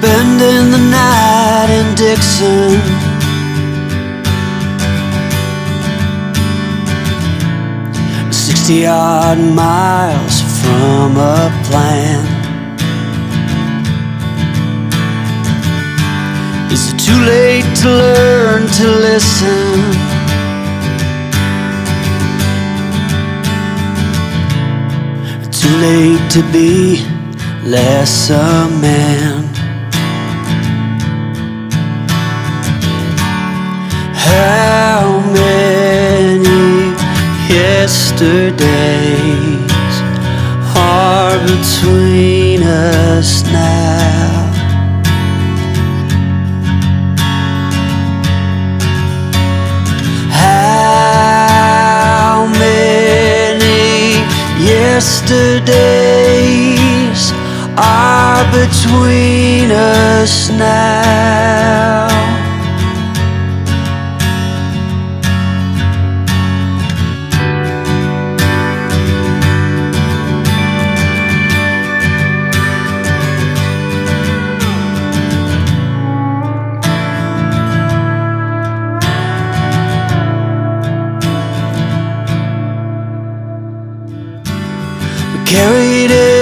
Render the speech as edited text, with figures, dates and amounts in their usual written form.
spending the night in Dixon. 60-odd miles from a plan. Is it too late to learn to listen? Too late to be less a man? How many yesterdays are between us now? How many yesterdays are between us now? Carried it